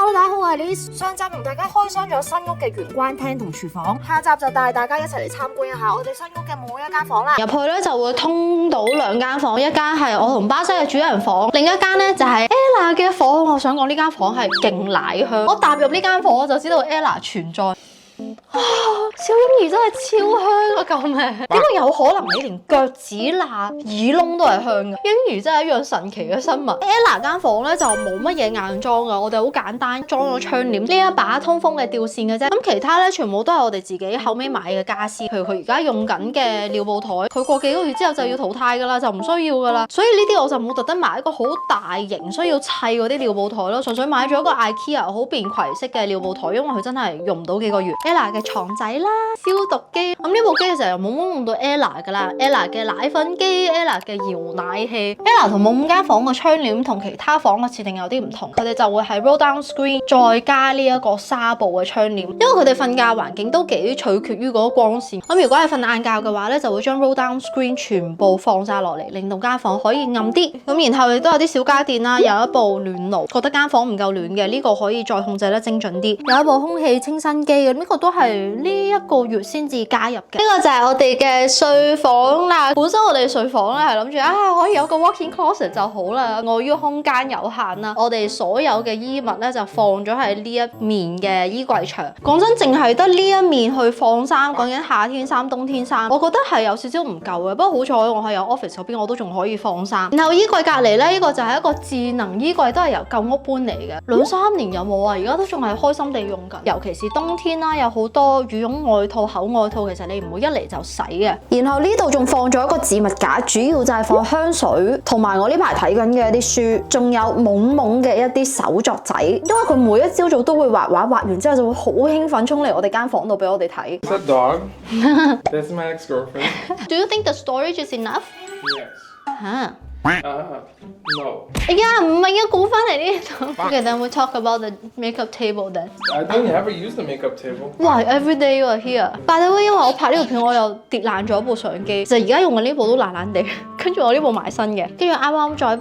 Hello， 大家好，我係 Liz。上集同大家開箱咗新屋嘅玄關廳同廚房，下集就帶大家一齊嚟參觀一下我哋新屋嘅每一間房啦。入去咧就會通到兩間房，一間係我同巴西嘅主人房，另一間咧就係 Ella 嘅房。我想講呢間房係勁奶香，我踏入呢間房我就知道 Ella 存在。小嬰兒真係超香啊！救命！點解有可能你連腳趾罅、耳窿都係香嘅？嬰兒真係一樣神奇嘅生物。Ella 間房咧就冇乜嘢硬裝噶，我哋好簡單裝咗窗簾，呢一把通風嘅吊扇嘅啫。咁其他咧全部都係我哋自己後尾買嘅家私，譬如佢而家用緊嘅尿布台，佢過幾個月之後就要淘汰噶啦，就唔需要噶啦。所以呢啲我就冇特登買一個好大型需要砌嗰啲尿布台咯，純粹買咗一個 IKEA 好便攜式嘅尿布台，因為佢真係用唔到幾個月。Ella 嘅床仔啦，消毒機，咁呢部機嘅時候又冇乜用到 Ella 噶啦 ，Ella 嘅奶粉機 ，Ella 嘅搖奶器 ，Ella 同母間房嘅窗簾同其他房嘅設定有啲唔同，佢哋就會係 roll down screen 再加呢一個紗布嘅窗簾，因為佢哋瞓覺環境都幾取決於嗰個光線。咁如果係瞓晏覺嘅話咧，就會將 roll down screen 全部放晒落嚟，令到間房可以暗啲。咁然後亦都有啲小家電啦，有一部暖爐，覺得間房唔夠暖嘅呢個可以再控制得精準啲，有一部空氣清新機嘅，呢個都係呢一個月先至加入嘅。呢個就係我哋嘅睡房啦。本身我哋睡房咧係諗住可以有個 walk-in closet 就好啦。礙於空間有限啦，我哋所有嘅衣物咧就放咗喺呢一面嘅衣櫃牆。講真，淨係得呢一面去放衫，講緊夏天衫、冬天衫，我覺得係有少少唔夠嘅。不過好彩我係有 office 嗰邊，我都仲可以放衫。然後衣櫃隔離咧，呢個就係一個智能衣櫃，都係由舊屋搬嚟嘅。2-3年有冇啊？而家都仲係開心地用緊。尤其是冬天啦，有好多羽絨外套、厚外套，其實你唔會一嚟就洗嘅。然後呢度仲放咗一個置物架，主要就係放香水，同埋我呢排睇緊嘅一啲書，仲有懵懵嘅一啲手作仔。因為佢每一朝早都會畫畫，畫完之後就會好興奮衝嚟我哋間房度俾我哋睇。Is that dog? That's my ex-girlfriend. Do you think the storage is enough? Yes. 嚇No. 哎呀，唔係啊，估翻嚟呢度。Okay, then we talk about the makeup table then. I don't ever use the makeup table. Why every day you are here? By the way， 因為我拍呢條片，我又跌爛咗部相機，就而家用嘅呢部都爛爛地，跟住我呢部買新嘅，跟住啱啱再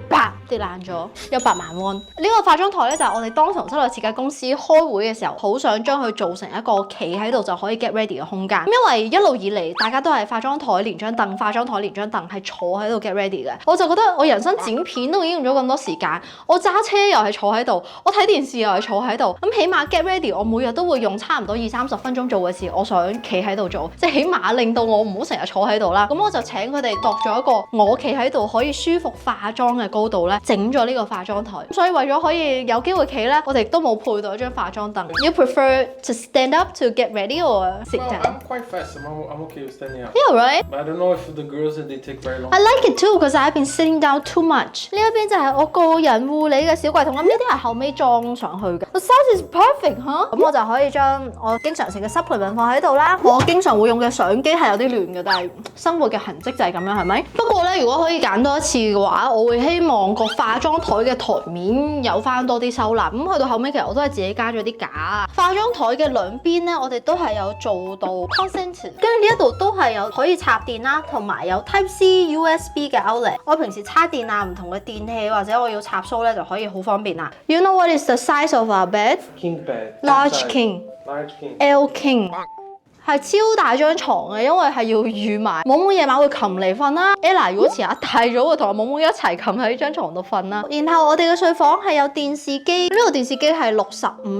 啪跌爛咗100萬蚊。呢個化妝台咧就係我哋當堂室內設計公司開會嘅時候，好想將佢做成一個企喺度就可以 get ready 嘅空間。因為一路以嚟大家都係化妝台連張凳，化妝台連張凳係坐喺度 get ready 嘅，我就覺得我人生剪片都已經用咗咁多時間，我揸車又係坐喺度，我睇電視又係坐喺度，咁起碼 get ready 我每日都會用差唔多20-30分鐘做嘅事，我想企喺度做，即係起碼令到我唔好成日坐喺度啦。咁我就請佢哋度咗一個我企喺度可以舒服化妝嘅高度咧，整咗呢個化妝台。所以為咗可以有機會企咧，我哋都冇配到一張化妝凳。You prefer to stand up to get ready or sit Well, down? I'm quite fast. I'm okay with standing up. Yeah, right. But I don't know if the girls they take very long. I like it too because I've been sitting down too much. 呢一邊就係我個人護理嘅小櫃桶，咁呢啲係後尾裝上去嘅。The size is perfect 嚇，咁我就可以將我經常食嘅 supplement 放喺度啦。我經常會用嘅相機係有啲亂嘅，但係生活嘅痕跡就係咁樣，係咪？不過咧，如果可以揀多一次嘅話，我會希望個化妝台嘅台面有翻多啲收納。咁去到後尾，其實我都係自己加咗啲架。化妝台嘅兩邊咧，我哋都係有做到 consent， 跟住呢一度都係有可以插電啦，同埋有 Type C USB 嘅 outlet。我平時插電啊，唔同嘅電器或者我要插蘇咧，就可以好方便啦。You know what is the size of our bed? King bed. Large king. Large king. L king。係超大張床嘅，因為係要預埋。母母夜晚會擒嚟瞓啦 ，Ella 如果遲下大咗會同我母母一齊擒喺呢張床度瞓啦。然後我哋嘅睡房係有電視機，呢部電視機係65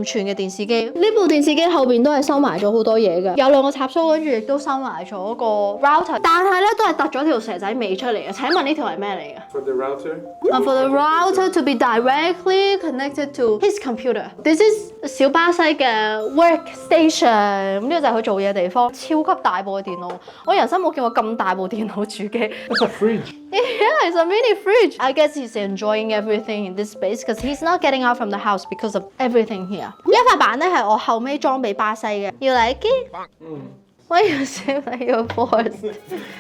寸嘅電視機。呢部電視機後邊都係收埋咗好多嘢嘅，有2個插蘇，跟住亦都收埋咗個 router。但係咧都係突咗條蛇仔尾出嚟嘅。請問呢條係咩嚟嘅 For the router? For the router to be directly connected to his computer. This is 小巴西嘅 workstation。咁呢個就係佢做嘢地方，超級大部嘅電腦，我人生冇見過咁大部電腦主機。That's a fridge. Yeah, it's a mini fridge. I guess he's enjoying everything in this space because he's not getting out from the house because of everything here. 呢一塊板咧係我後尾裝俾巴西嘅，要嚟嘅。Why you say like your voice？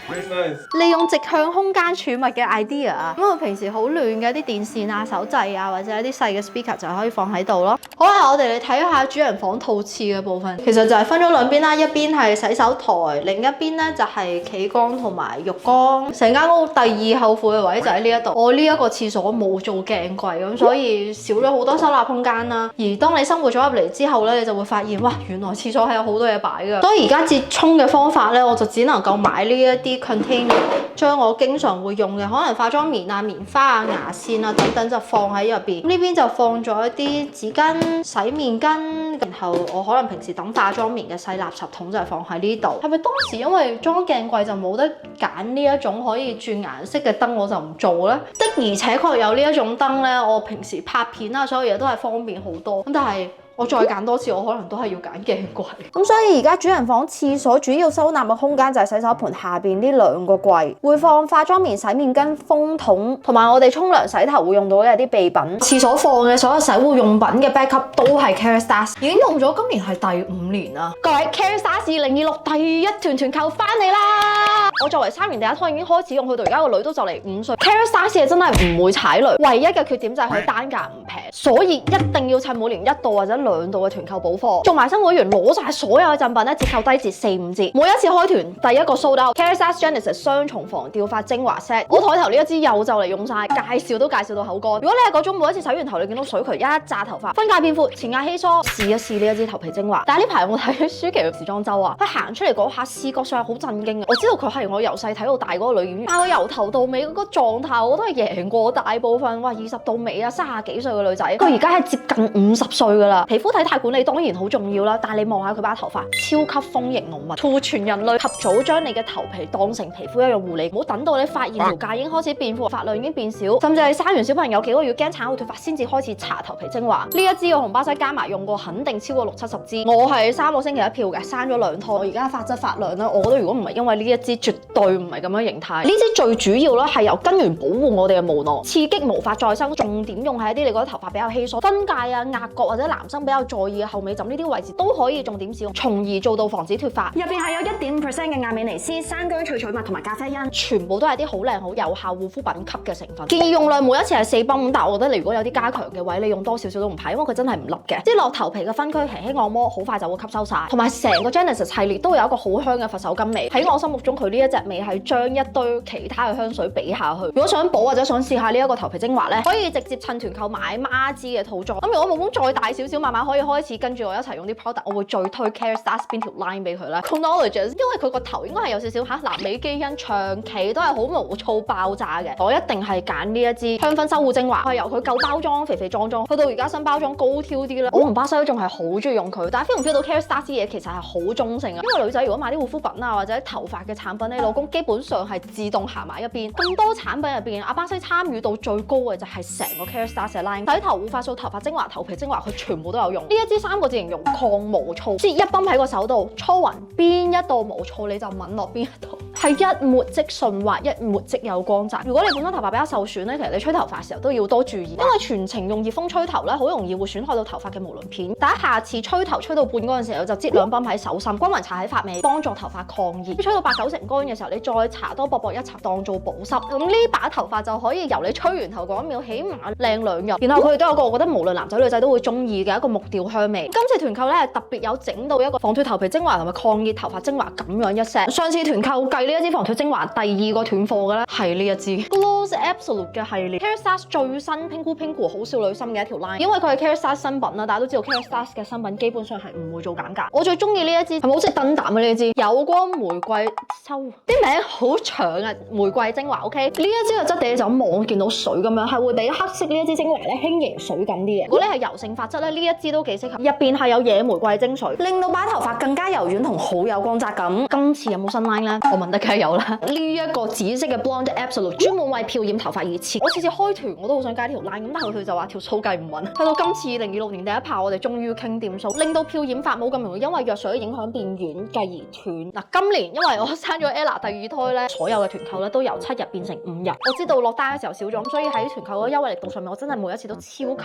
Very nice. 利用直向空間儲物嘅 idea 啊，咁我平時好亂嘅啲電線啊、手掣啊，或者一啲細嘅 speaker 就可以放喺度咯。好啊，我哋嚟睇下主人房套廁嘅部分。其實就係分咗兩邊啦，一邊係洗手台，另一邊咧就係企缸同埋浴缸。成間屋第二後悔嘅位就喺呢一度。我呢一個廁所冇做鏡櫃，咁所以少咗好多收納空間啦。而當你生活咗入嚟之後咧，你就會發現哇，原來廁所係有好多嘢擺㗎。所以而家折衷嘅方法咧，我就只能夠買呢一啲 container， 將我經常會用嘅，可能化妝棉啊、棉花啊、牙線啊等等就放喺入邊。呢邊就放咗一啲紙巾、洗面巾，然後我可能平時等化妝棉嘅細垃圾桶就係放喺呢度。係咪當時因為裝鏡櫃就冇得揀呢一種可以轉顏色嘅燈，我就唔做咧？的而且確有呢一種燈咧，我平時拍片啊，所有嘢都係方便好多。咁但係我再揀多次，我可能都係要揀鏡櫃。咁所以而家主人房廁所主要收納嘅空間就係洗手盆下邊呢兩個櫃，會放化妝棉、洗面巾、風筒，同埋我哋沖涼洗頭會用到嘅一啲備品。廁所放嘅所有洗護用品嘅 backup 都係 Kerastase， 已經用咗今年係第5年啦。各位 Kerastase 2026第一團團購翻嚟啦！我作為3年第一胎已經開始用，去到而家個女都就嚟5歲。Kerastase 真係唔會踩雷，唯一嘅缺點就係佢單價唔平，所以一定要趁每年1度或者2度嘅團購補貨，做埋新會員攞晒所有嘅贈品咧，折扣低至4-5折。每一次開團第一個 sold out Kerastase Genesis 雙重防掉髮精華 set， 我台頭呢一支又就嚟用晒，介紹都介紹到口乾。如果你係嗰種每一次洗完頭你見到水渠一紮頭髮，分界變闊，前額稀疏，試一試呢一支頭皮精華。但係呢排我睇舒淇嘅時裝周啊，佢行出嚟嗰下視覺上係好震驚嘅。我知道佢係我由細睇到大嗰個女演員，但係佢由頭到尾嗰個狀態，我都係贏過大部分。哇，20到尾啊，30幾歲嘅女仔，佢而家係接近50歲噶啦，皮膚體態管理當然好重要啦，但係你望下佢把頭髮，超級豐盈濃密，圖全人類及早將你嘅頭皮當成皮膚一樣護理，唔好等到你發現條界已經開始變闊，髮量已經變少，甚至係生完小朋友幾個月驚產後脫髮先至開始搽頭皮精華。呢一支我同巴西加埋用過，肯定超過60-70支。我係3個星期一票嘅，生咗2胎，我而家髮質髮量咧，我覺得如果唔係因為呢一支，絕對唔係咁樣形態。呢支最主要咧係由根源保護我哋嘅毛囊，刺激毛髮再生，重點用喺一啲你覺得頭髮比較稀疏、分界啊、額角或者男生比較在意嘅後尾枕呢啲位置都可以重點使用，從而做到防止脫髮。入邊係有1.5% 嘅亞美尼斯、山姜萃取物同埋咖啡因，全部都係啲好靚好有效護膚品級嘅成分。建議用量每一次係4泵，但係我覺得你如果有啲加強嘅位，你用多少少都唔怕，因為佢真係唔笠嘅。即係落頭皮嘅分區輕輕按摩，好快就會吸收晒。同埋成個 Genesis 系列都有一個好香嘅佛手柑味，喺我心目中佢呢一隻味係將一堆其他嘅香水比下去。如果想補或者想試下呢一個頭皮精華咧，可以直接趁團購買孖支嘅套裝。咁如果毛孔再大少少，慢慢可以開始跟住我一齊用啲 product， 我會最推 Kerastase 邊條 line 俾佢咧 Chronologies， 因為佢個頭應該係有少少南美基因，長期都係好毛躁爆炸嘅。我一定係揀呢一支香薰修護精華，係由佢舊包裝肥肥壯壯去到而家新包裝高挑啲啦。我同巴西都仲係好中意用佢，但係 feel 唔 feel 到 Kerastase 嘢其實係好中性啊。因為女仔如果買啲護膚品啊或者頭髮嘅產品，你老公基本上係自動行埋一邊。咁多產品入邊，阿巴西參與度最高嘅就係成個 Kerastase line， 洗頭護髮素、頭髮精華、頭皮精華，佢全部都有用。呢一支3個字形容抗毛躁，即係一泵喺個手度，搓勻邊一度毛躁你就抿落邊一度，係一抹即順滑，一抹即有光澤。如果你本身頭髮比較受損咧，其實你吹頭髮嘅時候都要多注意，因為全程用熱風吹頭咧，好容易會損害到頭髮嘅毛鱗片。但係下次吹頭吹到半乾嘅時候，就擠2泵喺手心，均勻搽喺髮尾，幫助頭髮抗熱。吹到8-9成乾嘅時候，你再搽多薄薄一層當做保濕。咁呢把頭髮就可以由你吹完頭嗰1秒起碼靚2日。然後佢哋都有個我覺得無論男仔女仔都會中意嘅一個木調香味。今次團購咧特別有整到一個防脫頭皮精華同埋抗熱頭髮精華咁樣一 set。上次團購計呢一支防脫精華第2個斷貨嘅咧係呢一支 Gloss Absolute 嘅系列 Kerastase 最新 Pingu 好少女心嘅一條 line， 因為佢係 Kerastase 新品啦，大家都知道 Kerastase 嘅新品基本上係唔會做減價。我最中意呢一支係咪好識燈膽嘅呢一支有光玫瑰收啲名好長啊，玫瑰精華 OK， 呢一支嘅質地你就咁望見到水咁樣，係會比黑色呢一支精華咧輕盈水感啲嘅。如果你係油性髮質咧，呢一支都幾適合。入邊係有野玫瑰精髓，令到把頭髮更加柔軟同好有光澤感。今次有冇新 line 咧？我問得梗係有啦。呢一個紫色嘅 Blonde Absolute 專門為漂染頭髮而設。我次次開團我都好想加呢條 line，咁但係佢就話條數計唔穩。去到今次2026年第一炮，我哋終於傾掂數，令到漂染髮冇咁容易因為藥水嘅影響變軟，繼而斷。嗱，今年因為我生咗 Ella 第二胎咧，所有嘅團購咧都由7日變成5日。我知道落單嘅時候少咗，咁所以喺團購嘅優惠力度上面，我真係每一次都超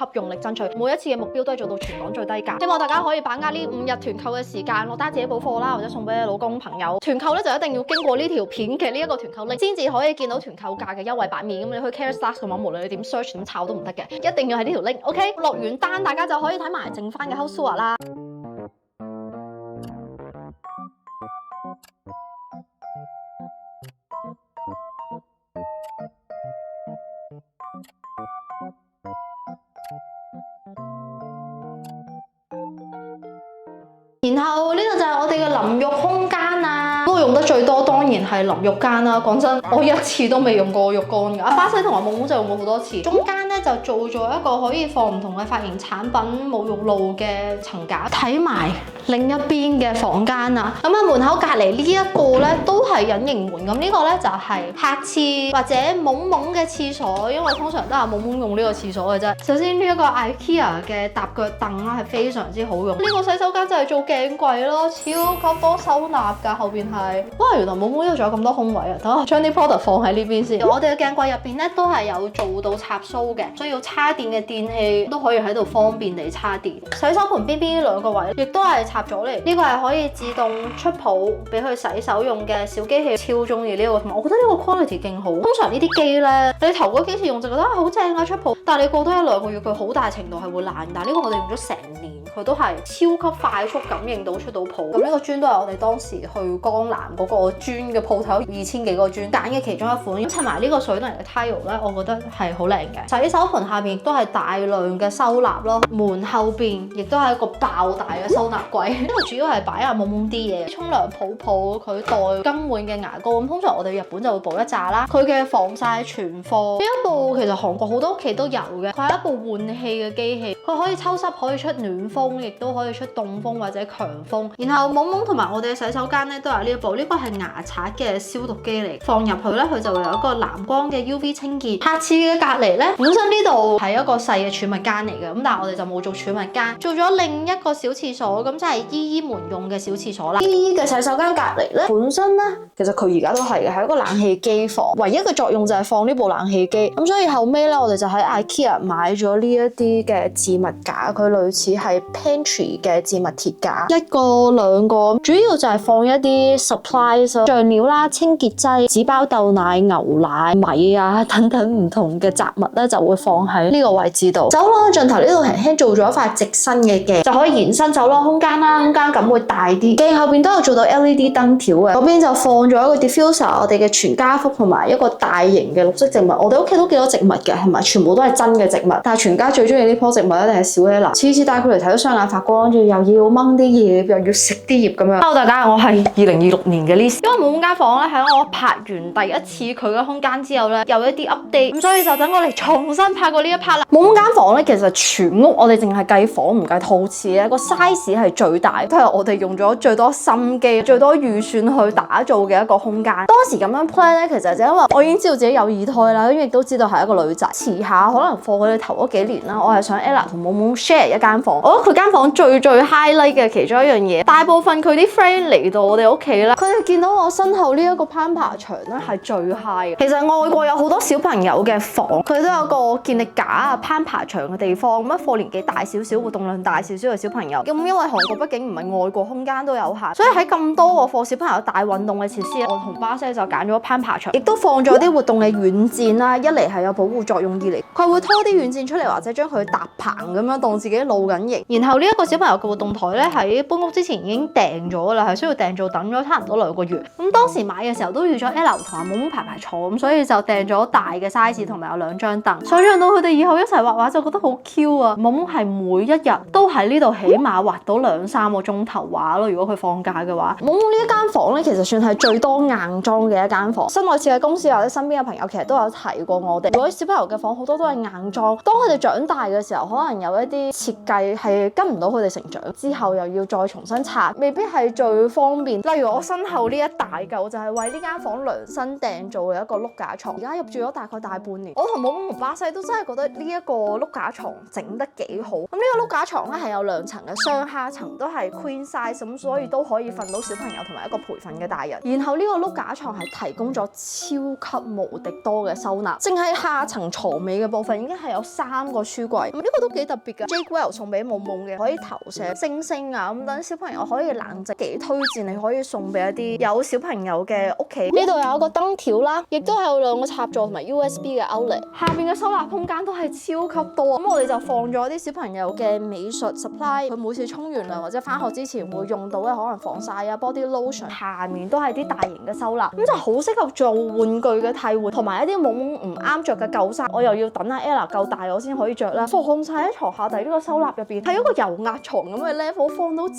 級用力爭取，每一次嘅目標都係做到全港最低價。希望大家可以把握呢5日團購嘅時間，落單自己補貨啦，或者送俾你老公朋友。團購咧就一定要經過呢條片嘅呢一個團購 link，先至可以見到團購價嘅優惠版面。咁你去 CareStack 嘅話，無論你點 search 點抄都唔得嘅，一定要係呢條 link。OK， 落完單大家就可以睇埋剩翻嘅 house tour 啦。然後呢度就係我哋嘅淋浴空間啊，我用得最多當然係淋浴間啦。講真，我一次都未用過浴缸㗎。阿巴西同埋夢夢就用過好多次。中間咧就做咗一個可以放唔同嘅髮型產品、沐浴露嘅層架。睇埋另一邊嘅房間啊，咁啊門口隔離呢一個咧都係隱形門。咁呢個咧就係客廁或者夢夢嘅廁所，因為通常都係夢夢用呢個廁所嘅啫。首先呢一個 IKEA 嘅搭腳凳啦係非常之好用。呢個洗手間就係做鏡櫃咯，超級多收納㗎，後邊係哇原來夢夢呢度仲有咁多空位啊！等我將啲 product 放喺呢邊先。我哋嘅鏡櫃入邊咧都係有做到插蘇嘅，需要插電嘅電器都可以喺度方便地插電。洗手盆邊邊兩個位亦都係插咗嚟，呢個係可以自動出泡俾佢洗手用嘅小機器，超中意呢個，同埋我覺得呢個 quality 勁好。通常呢啲機咧，你頭嗰幾次用就覺得好正啊出泡，但係你過多1-2個月佢好大程度係會爛。但係呢個我哋用咗成年，佢都係超級快速感應到出到泡。咁呢個磚都係我哋當時去江南嗰個磚嘅鋪頭2000幾個磚揀嘅其中一款。咁襯埋呢個水泥嘅 tile 咧，我覺得係好靚嘅。洗手盆下邊亦都係大量嘅收納咯，門後邊亦都係一個爆大嘅收納櫃。呢度主要係擺下夢夢啲嘢，沖涼泡佢袋更換嘅牙膏。咁通常我哋日本就會補一紮啦。佢嘅防曬存貨呢一部其實韓國好多屋企都有嘅，佢係一部換氣嘅機器，佢可以抽濕，可以出暖風，亦都可以出凍風或者強風。然後夢夢同埋我哋嘅洗手間咧都有呢一部，呢個係牙刷嘅消毒機嚟，放入去咧佢就會有一個藍光嘅 UV 清潔。客廁嘅隔離咧，本身呢度係一個細嘅儲物間嚟嘅，咁但係我哋就冇做儲物間，做咗另一個小廁所，咁就係姨姨們用嘅小廁所啦。姨姨嘅洗手間隔離咧，本身咧其實佢而家都係嘅，係一個冷氣機房，唯一嘅作用就係放呢部冷氣機。咁所以後尾咧，我哋就喺 IKEA 買咗呢一啲嘅置物架，佢類似係 pantry 嘅置物鐵架，一個兩個，主要就係放一啲 supplies 醬料啦、清潔劑、紙包豆奶、牛奶、米啊等等唔同嘅雜物咧，就會放喺呢個位置度。走廊盡頭呢度輕輕做咗一塊直身嘅鏡，就可以延伸走廊空間啦，空間感會大啲。鏡後邊都有做到 LED 燈條嘅，嗰邊就放咗一個 diffuser， 我哋嘅全家福同埋一個大型嘅綠色植物。我哋屋企都幾多植物嘅，係咪？全部都係真嘅植物。但係全家最中意呢棵植物一定係小 Ella，次次帶佢嚟睇都雙眼發光，跟住又要掹啲葉，又要食啲葉咁樣。Hello 大家，我係2026年嘅 Liz。因為夢夢間房咧喺我拍完第一次佢嘅空間之後咧，有一啲 update，咁所以就等我嚟重新拍過呢一 part 啦。夢夢間房咧其實全屋我哋淨係計房唔計套廁咧，個 size 係最大，都係我哋用咗最多心機、最多預算去打造嘅一個空間。當時咁樣 plan 咧，其實就因為我已經知道自己有二胎啦，咁亦都知道係一個女仔，遲下可能放佢哋頭嗰幾年啦，我係想 Ella 同夢夢 share 一間房。我覺得佢間房最 highlight 嘅其中一樣嘢，大部分佢啲 friend 嚟到我哋屋企啦，佢哋見到我身後呢一個攀爬牆咧係最 high 嘅。其實外國有好多小朋友嘅房，佢都有個健力架啊、攀爬牆嘅地方。咁一課年紀大少少、活動量大少少嘅小朋友，咁因為韓國畢竟唔係外國空間都有限，所以喺咁多個課小朋友大運動嘅設施，我同巴西就揀咗攀爬牆，亦都放咗啲活動嘅軟墊啦。一嚟係有保護作用，二嚟佢會拖啲軟墊出嚟，或者將佢搭棚咁樣當自己露緊營。然後呢一個小朋友嘅活動台咧喺搬屋之前已經訂咗啦，係需要訂做，等咗差唔多2個月。咁當時買嘅時候都預咗 Ella 同阿夢夢排坐，咁所以就訂咗大嘅 size 同埋有2張凳。想像到佢哋以後一齊畫畫就覺得好 Q 啊！夢夢係每一日都喺呢度起碼畫到2-3個鐘頭畫咯。如果佢放假嘅話，夢夢呢一間房咧其實算係最多硬裝嘅一間房。室內設計公司或者身邊嘅朋友其實都有提過我哋，如果小朋友嘅房好多都係硬裝，當佢哋長大嘅時候，可能有一啲設計係係跟唔到佢哋成長，之後又要再重新拆，未必係最方便。例如我身後呢一大嚿就係為呢間房量身訂做嘅一個碌架床，而家入住咗大概大半年。我同懵懵同巴西都真係覺得呢一個碌架床整得幾好。咁呢個碌架床咧係有2層嘅，上下層都係 queen size， 咁所以都可以瞓到小朋友同埋一個陪瞓嘅大人。然後呢個碌架床係提供咗超級無敵多嘅收納，淨係下層床尾嘅部分已經係有3個書櫃，呢個都幾特別㗎。JQL 送俾懵懵嘅可以投射星星啊，咁等小朋友可以冷靜，幾推薦你可以送俾一啲有小朋友嘅屋企。呢度有一個燈條啦，亦都係有2個插座同埋 USB 嘅 outlet， 下面嘅收納空間都係超級多。咁我哋就放咗啲小朋友嘅美術 supply， 佢每次沖完涼或者翻學之前會用到嘅可能防曬啊、body lotion， 下面都係啲大型嘅收納，咁就好適合做玩具嘅替換，同埋一啲懵懵唔啱着嘅舊衫，我又要等阿 Ella 夠大我先可以着啦。放晒喺床下底呢個收納入邊，係一個油壓床咁嘅 level， 放到超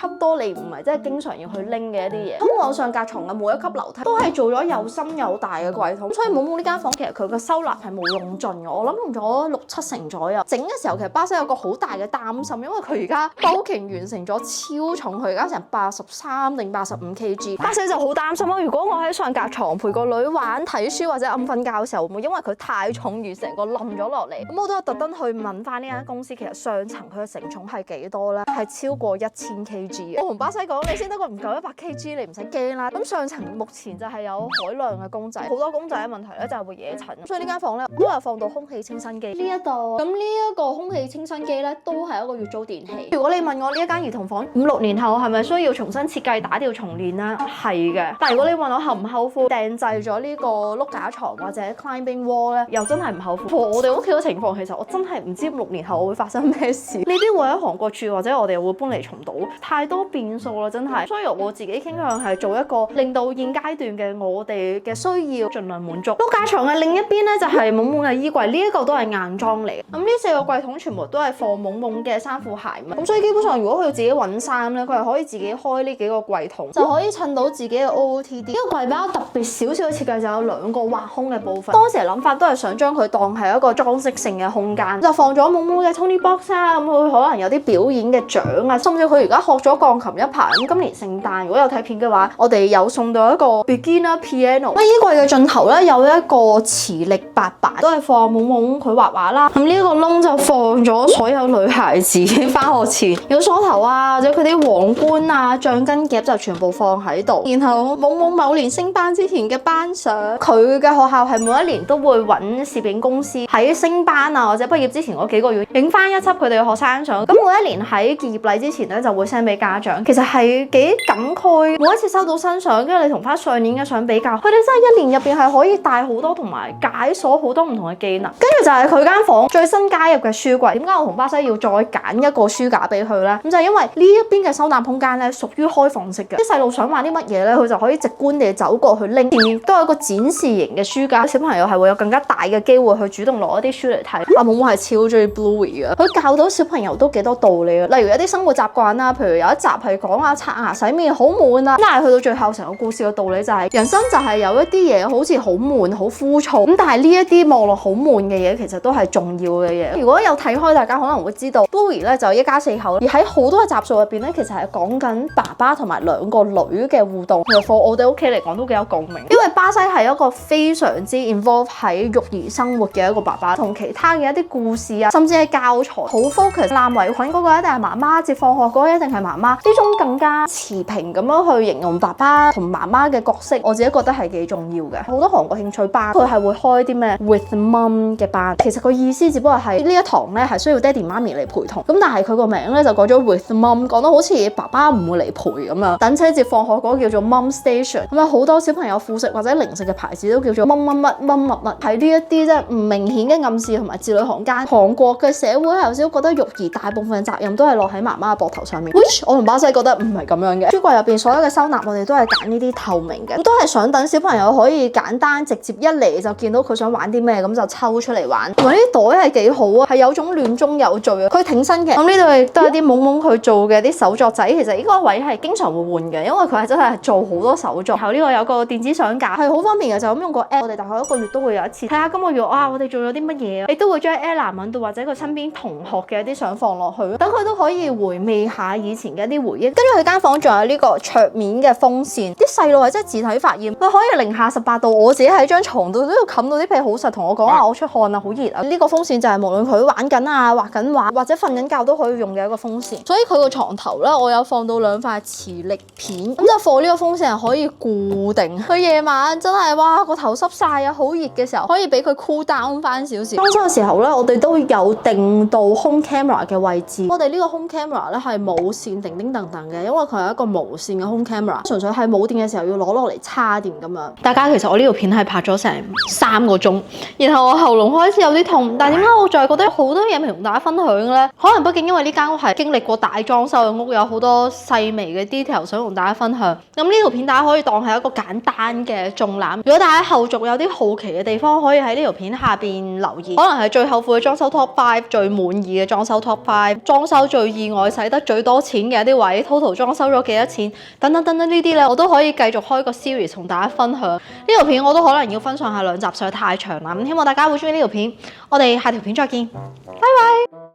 級多你唔係真係經常要去拎嘅一啲嘢。通往上格床嘅每一級樓梯都係做咗又深又大嘅櫃桶，所以懵懵呢間房其實佢個收納係冇用盡嘅，我諗用咗6-7成左右。整嘅時候其實巴西有個好大嘅擔心，因為佢而家包期完成咗超重，佢而家成83定85 kg。巴西就好擔心咯，如果我喺上格床陪個女玩睇書或者暗瞓覺嘅時候，會唔會因為佢太重而成個冧咗落嚟？咁我都有特登去問翻呢間公司，其實上層佢嘅承重係幾多咧？係超過1000 kg。我同巴西講，你先得個唔夠100 kg，你唔使驚啦。咁上層目前就係有海量嘅公仔，好多公仔嘅問題咧就係會惹塵，所以呢間房咧都有放到空氣清新機呢一度。咁呢一個空氣清新機咧都係一個月租電器。如果你問我呢一間兒童房5-6年後係咪需要重新設計打掉重練咧？係嘅。但係如果你問我後唔後悔訂製咗呢個碌架床或者 climbing wall 咧，又真係唔後悔。我哋屋企嘅情況，其實我真係唔知6年後我會發生咩事。呢啲會喺韓國住，或者我哋又會搬嚟重島，太多變數啦，真係。所以我自己傾向係做一個令到現階段嘅我哋嘅需要盡量滿足。碌架床嘅另一邊咧就係懵懵嘅衣櫃，呢一個都係硬裝嚟嘅。咁呢4個櫃桶全部都係放懵懵嘅衫褲鞋襪，咁所以基本上如果佢自己揾衫咧，佢係可以自己開呢幾個櫃桶，就可以襯到自己嘅 OOTD。呢個櫃比較特別少少嘅設計，就有2個挖空嘅部分。當時嘅諗法都係想將佢當係一個裝飾性嘅空間，就放咗懵懵嘅 Tony Box 啊，咁佢可能有啲表演嘅獎啊，甚至佢而家學咗鋼琴一排。咁今年聖誕如果有睇片嘅話，我哋有送到一個 beginner piano。咁衣櫃嘅盡頭咧有一個磁力白板，都係放懵懵佢畫畫啦。咁呢一個窿就放咗所有女孩子翻學前有梳頭啊，或者佢啲皇冠啊、橡筋夾就全部放喺度。然後懵懵某年升班之前嘅班相，佢嘅學校係每一年都會揾攝影公司喺升班啊或者畢業之前嗰幾個月影翻一輯佢哋嘅學生相。咁每一年喺結業禮之前咧就會 send 俾家長，其實係幾感慨。每一次收到新相，跟住你同翻上年嘅相比較，佢哋真係1年入邊係可以帶好多同埋解鎖好多唔同嘅技能。跟住就係佢間房最新加入嘅書櫃。點解我同巴西要再揀一個書架俾佢咧？咁就係因為呢一邊嘅收納空間咧屬於開放式嘅，啲細路想玩啲乜嘢咧，佢就可以直觀地走過去拎。前面都有一個展示型嘅書架，小朋友係會有更加大嘅機會去主動攞一啲書嚟睇。阿懵懵係超中意 Bluey 嘅，佢教到小朋友都幾多道理嘅，例如一啲生活習慣啦，譬如有一集係講啊刷牙洗面好悶啊，但係去到最後成個故事嘅道理就係人生就係有一啲嘢好似好悶好枯燥，咁但係呢一啲望落好悶嘅嘢其實都係重要嘅嘢。如果有睇開，大家可能會知道 Bluey 咧就一家4口，而喺好多嘅集數入邊咧，其實係講緊爸爸同埋2個女嘅互動。其實對我哋屋企嚟講都幾有共鳴，因為巴西係一個非常之 involve 喺育兒生活嘅一個爸爸，同其他嘅一啲故事啊，甚至係教材好 focus。攬圍裙嗰個一定係媽媽，接放學嗰個一定係媽媽，呢種更加持平咁樣去形容爸爸同媽媽嘅角色，我自己覺得係幾重要嘅。好多韓國興趣班佢係會開啲咩 with mom 嘅班，其實個意思只不過係呢一堂咧係需要爹哋媽咪嚟陪同，咁但係佢個名咧就改咗 with mom， 講得好似爸爸唔會嚟陪咁樣。等車接放學嗰個叫做 mom station， 咁啊好多小朋友副食或者零食嘅牌子都叫做乜乜乜乜乜乜，係呢一啲即係唔明顯嘅暗示同埋字裏行間。韓國嘅社會係有少少覺得育兒大部分責任都係落喺媽媽嘅膊頭上面 ，which 我同巴西覺得唔係咁樣嘅。書櫃入邊所有嘅收納我哋都係揀呢啲透明嘅，都係想等小朋友可以簡單直接一嚟就見到佢想玩啲咩咁就抽出嚟玩。同埋呢啲袋係幾好啊，係有種亂中有序啊，佢挺身嘅。咁呢度亦都係啲懵懵佢做嘅啲手作仔，其實呢個位係經常會換嘅，因為佢係真係做好多手作。然後呢個有個電子相架係好方便嘅，就咁用個 app， 我哋大概1個月都會有一次睇下今個月我哋做咗啲乜嘢，亦都會將 Ella 揾到或者佢身邊同學嘅一啲相放放落去，等佢都可以回味下以前嘅一啲回憶。跟住佢間房仲有呢個桌面嘅風扇，啲細路係真係自體發現，佢可以零下18度，我自己喺張床度都要冚到啲被好實，同我講話我出汗啊，好熱啊！呢個風扇就係無論佢玩緊啊、畫緊畫或者瞓緊覺都可以用嘅一個風扇。所以佢個床頭咧，我有放到2塊磁力片，咁就放呢個風扇係可以固定。佢夜晚真係哇個頭濕晒啊，好熱嘅時候可以俾佢 cool down 翻少少。裝修嘅時候咧，我哋都有定到 home camera 嘅位置。我哋呢個 home camera 咧係冇線叮叮噹噹嘅，因為佢係一個無線嘅 home camera， 純粹係冇電嘅時候要攞落嚟叉電咁樣。大家其實我呢條片係拍咗成3個鐘，然後我喉嚨開始有啲痛，但係點解我就係覺得好多嘢未同大家分享咧？可能畢竟因為呢間屋係經歷過大裝修嘅屋，有好多細微嘅 detail 想同大家分享。咁呢條片大家可以當係一個簡單嘅縱覽。如果大家後續有啲好奇嘅地方，可以喺呢條片下邊留言。可能係最後悔嘅裝修 Top 5，最滿意嘅裝修 Top 5，裝修最意外使得最多錢嘅一啲位 ，total 裝修咗幾多錢，等等等等呢啲咧，我都可以繼續開個 series 同大家分享。呢條片我都可能要分上下2集，實在太長啦。咁希望大家會中意呢條片，我哋下條片再見，拜拜。